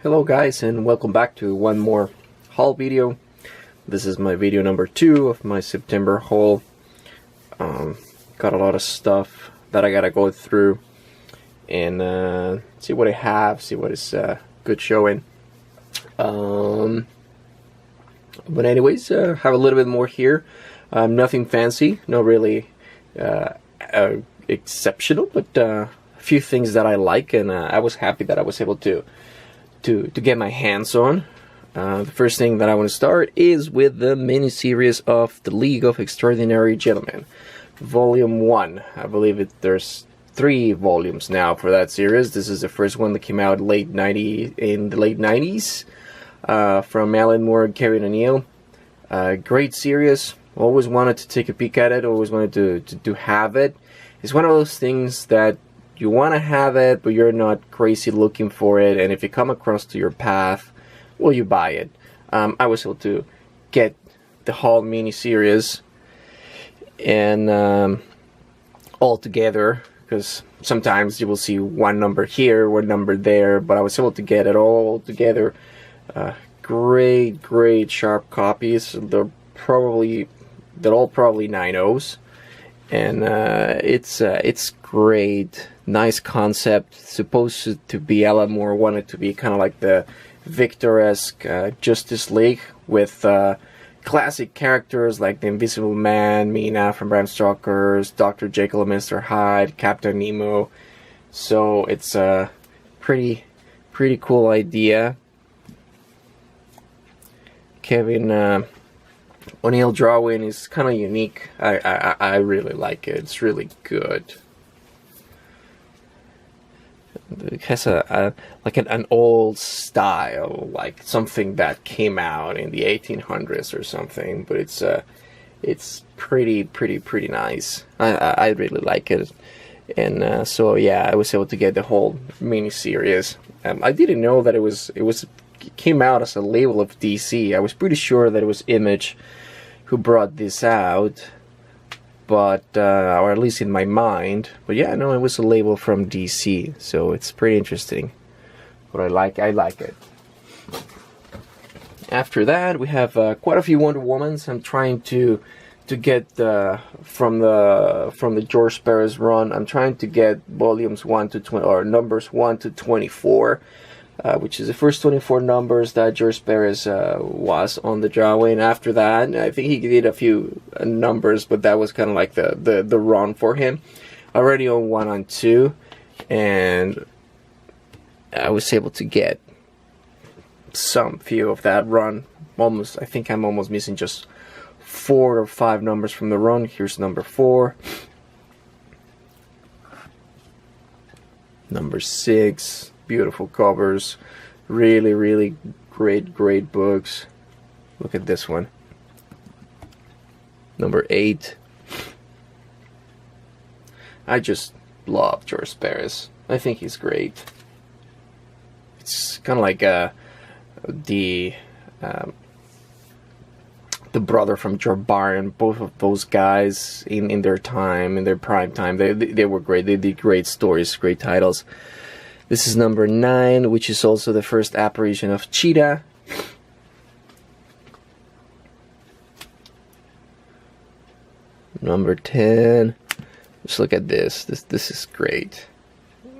Hello guys, and welcome back to one more haul video. This is my video number 2 of my September haul. Got a lot of stuff that I gotta go through and see what I have, see what is good showing. But anyways, have a little bit more here. Nothing fancy, not really exceptional, but a few things that I like, and I was happy that I was able to get my hands on. The first thing that I want to start is with the mini-series of The League of Extraordinary Gentlemen, Volume 1. I believe there's 3 volumes now for that series. This is the first one that came out in the late 90s from Alan Moore and Kevin O'Neill. Great series. Always wanted to take a peek at it. Always wanted to have it. It's one of those things that you want to have it, but you're not crazy looking for it, and if you come across to your path, well, you buy it. I was able to get the whole mini-series and all together, because sometimes you will see one number here, one number there, but I was able to get it all together. Great sharp copies. They're all probably 9.0s, and it's great. Nice concept. Supposed to be, Alan Moore wanted to be kind of like the Victor-esque Justice League with classic characters like the Invisible Man, Mina from Bram Stoker's, Dr. Jekyll and Mr. Hyde, Captain Nemo. So it's a pretty cool idea. Kevin O'Neill drawing is kind of unique. I really like it. It's really good. It has like an old style, like something that came out in the 1800s or something. But it's pretty nice. I really like it, and so yeah, I was able to get the whole mini-series. I didn't know that it came out as a label of DC. I was pretty sure that it was Image who brought this out, but or at least in my mind. But yeah, no, it was a label from DC, so it's pretty interesting. But I like it. After that, we have quite a few Wonder Womans. I'm trying to get from the George Perez run. I'm trying to get volumes 1 to 20, or numbers 1 to 24. Which is the first 24 numbers that George Perez was on the drawing. After that, I think he did a few numbers, but that was kind of like the run for him. Already on 1 and 2, and I was able to get some few of that run. I think I'm almost missing just 4 or 5 numbers from the run. Here's number 4. Number 6. Beautiful covers, really great books. Look at this one. Number 8. I just love George Perez. I think he's great. It's kind of like the brother from George Barron. Both of those guys in their time, in their prime time, they were great. They did great stories, great titles. This is number 9, which is also the first apparition of Cheetah. Number 10. Just look at this. This is great.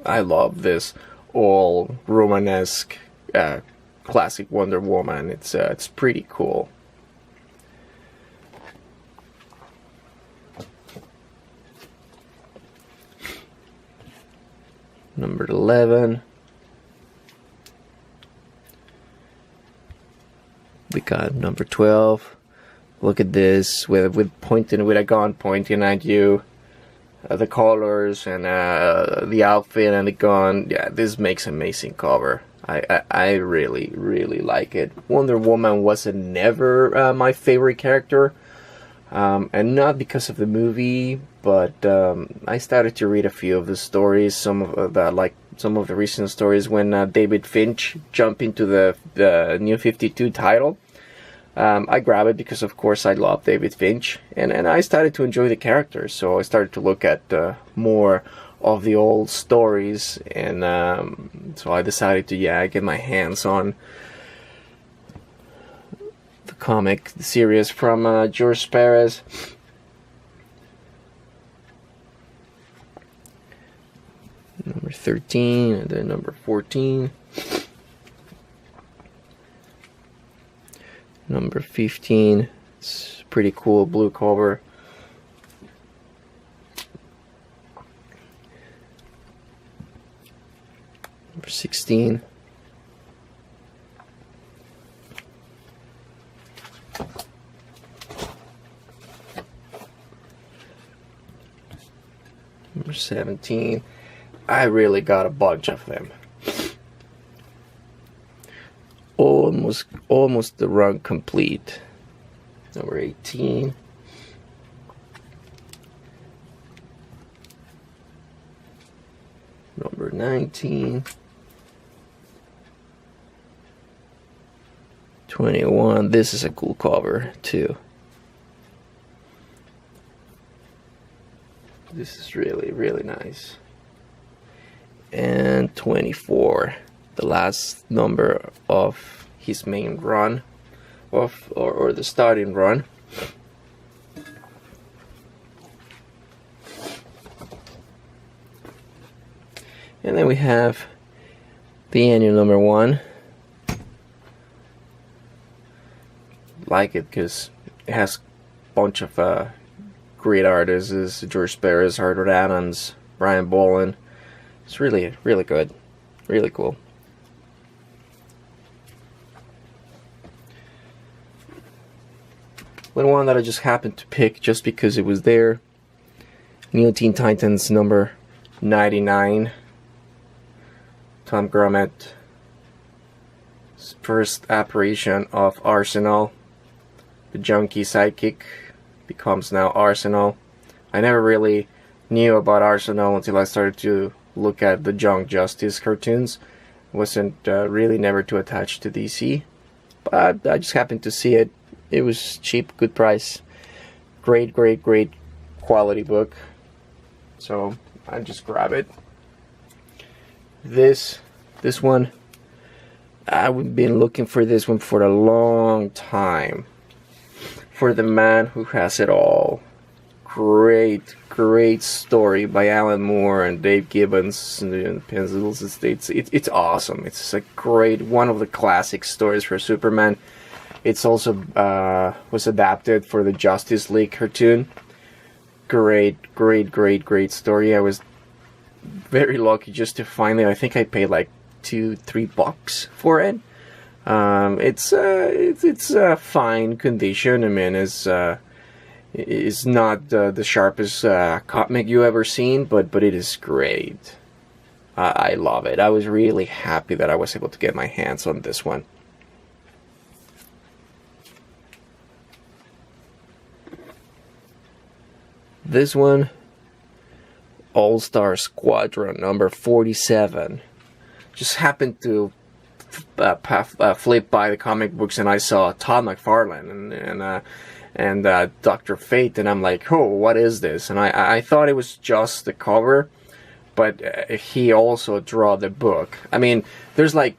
I love this all Romanesque classic Wonder Woman. It's pretty cool. Number 11. We got number 12. Look at this with a gun pointing at you. The colors and the outfit and the gun. Yeah, this makes an amazing cover. I really like it. Wonder Woman wasn't never my favorite character. And not because of the movie, but I started to read a few of the stories, some of the recent stories when David Finch jumped into the New 52 title. I grabbed it because, of course, I love David Finch, and I started to enjoy the character, so I started to look at more of the old stories, and so I decided to get my hands on the comic, the series from George Perez. Number 13 and then number 14. Number 15. It's pretty cool blue cover. Number 16. Number 17. I really got a bunch of them. Almost the run complete. Number 18. Number 19. 21. This is a cool cover too. This is really, really nice. And 24, the last number of his main run, or the starting run. And then we have the annual number 1. Like it because it has a bunch of great artists: George Perez, Howard Adams, Brian Bolland. It's really, really good, really cool. One that I just happened to pick just because it was there. New Teen Titans number 99. Tom Grummett. First apparition of Arsenal. The junkie sidekick becomes now Arsenal. I never really knew about Arsenal until I started to look at the Young Justice cartoons. Wasn't really never too attached to DC, but I just happened to see it. It was cheap, good price, great quality book, so I just grab it. This one, I've been looking for this one for a long time. For the Man Who Has It All. Great story by Alan Moore and Dave Gibbons and Pencils Estates. It's awesome. It's a great, one of the classic stories for Superman. It's also was adapted for the Justice League cartoon. Great story. I was very lucky just to find it. I think I paid like $2-3 for it. It's a fine condition. I mean, it's not the sharpest comic you ever seen, but it is great. I love it. I was really happy that I was able to get my hands on this one. This one, All-Star Squadron number 47. Just happened to flip by the comic books and I saw Todd McFarlane and Dr. Fate, and I'm like, oh, what is this? And I thought it was just the cover, but he also drew the book. I mean, there's like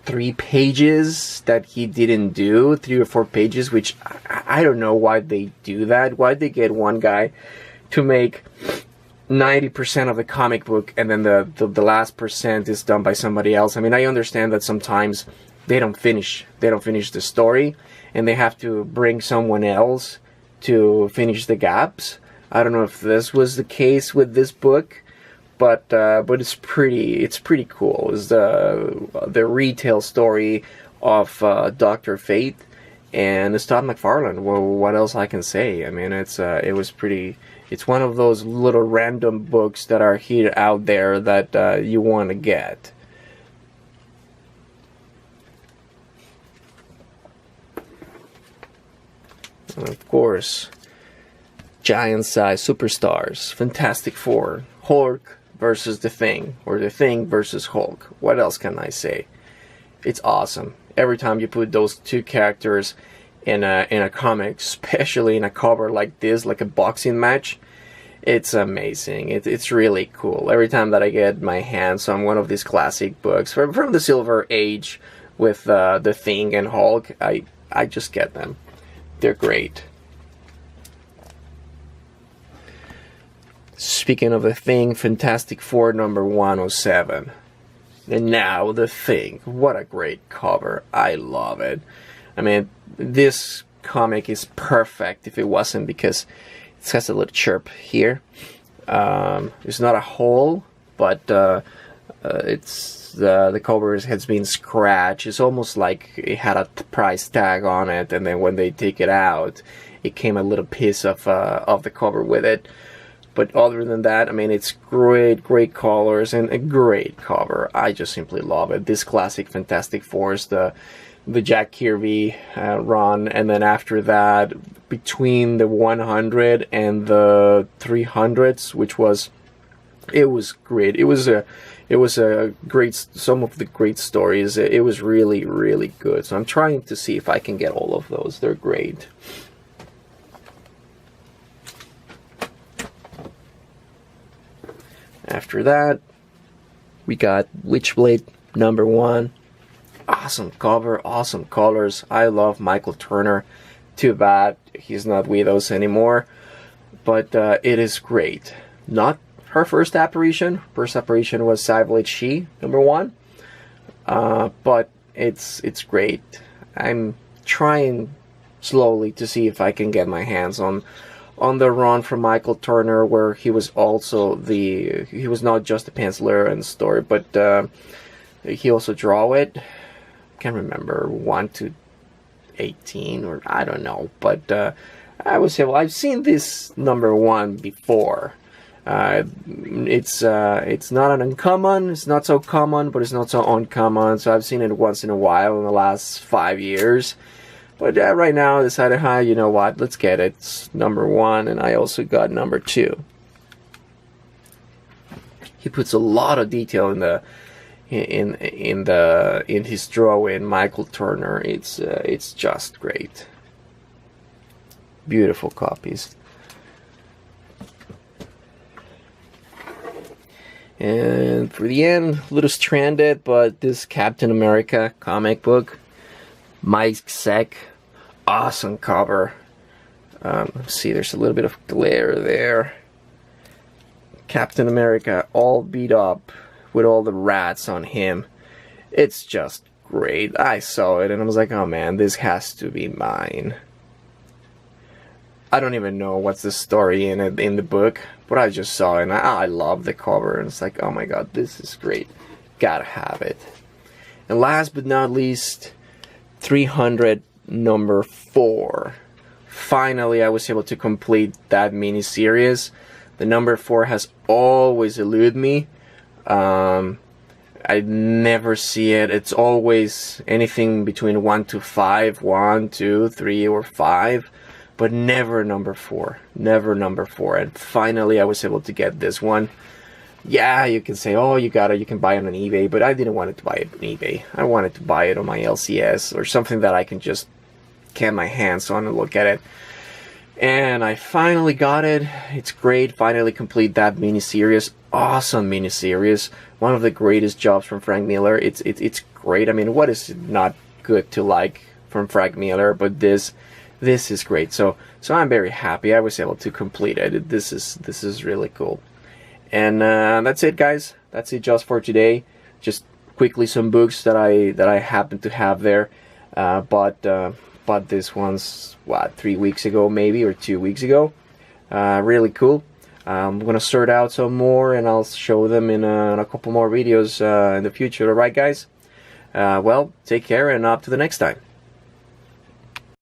3 pages that he didn't do, 3 or 4 pages, which I don't know why they do that. Why they get one guy to make 90% of the comic book and then the last percent is done by somebody else. I mean, I understand that sometimes they don't finish the story and they have to bring someone else to finish the gaps. I don't know if this was the case with this book, but it's pretty cool. It's the retail story of Dr. Fate and it's Todd McFarlane. Well, what else I can say? I mean, it's one of those little random books that are here out there that you want to get. And of course, giant size superstars, Fantastic Four, Hulk versus the Thing, or the Thing versus Hulk. What else can I say? It's awesome. Every time you put those 2 characters in a comic, especially in a cover like this, like a boxing match, It's amazing. It's really cool. Every time that I get my hands on one of these classic books from the Silver Age with The Thing and Hulk, I just get them. They're great. Speaking of The Thing, Fantastic Four number 107. And now The Thing. What a great cover. I love it. I mean, this comic is perfect if it wasn't because it has a little chirp here. It's not a hole, but it's the cover has been scratched. It's almost like it had a price tag on it, and then when they take it out, it came a little piece of the cover with it. But other than that, I mean, it's great colors and a great cover. I just simply love it. This classic Fantastic Fours, the Jack Kirby run, and then after that, between the 100 and the 300s, which was, it was great. It was a great, some of the great stories. It was really good. So I'm trying to see if I can get all of those. They're great. After that, we got Witchblade number 1. Awesome cover, awesome colors. I love Michael Turner. Too bad he's not with us anymore, but it is great. Not her first apparition. First apparition was Cyvillage She number 1, but it's great. I'm trying slowly to see if I can get my hands on the run from Michael Turner, where he was also he was not just a penciler and story, but he also draw it. Can't remember, 1 to 18, or I don't know, but I would say, well, I've seen this number 1 before. It's not an uncommon, it's not so common, but it's not so uncommon, so I've seen it once in a while in the last 5 years. But right now I decided, you know what, let's get it. It's number 1, and I also got number 2. He puts a lot of detail in his drawing, Michael Turner. It's just great. Beautiful copies. And for the end, a little stranded, but this Captain America comic book, Mike Zeck, awesome cover. Let's see, there's a little bit of glare there. Captain America all beat up with all the rats on him. It's just great. I saw it and I was like, oh man, this has to be mine. I don't even know what's the story in it in the book, but I just saw it and I love the cover, and it's like, oh my god, this is great. Gotta have it. And last but not least, 300 number 4. Finally, I was able to complete that mini-series. The number 4 has always eluded me. I never see it. It's always anything between 1 to 5, 1, 2, 3, or 5, but never number 4. Never number 4. And finally, I was able to get this one. Yeah, you can say, oh, you can buy it on eBay, but I didn't want to buy it on eBay. I wanted to buy it on my LCS or something that I can just get my hands on and look at it. And I finally got it. It's great. Finally complete that mini-series. Awesome mini-series. One of the greatest jobs from Frank Miller. It's great. I mean, what is not good to like from Frank Miller? But this is great. So I'm very happy I was able to complete it. This is really cool. And that's it, guys. That's it just for today. Just quickly some books that I happen to have there. But this one's, what, 3 weeks ago maybe, or 2 weeks ago. Really cool. I'm gonna sort out some more and I'll show them in a couple more videos in the future. Alright, guys? Well, take care and up to the next time.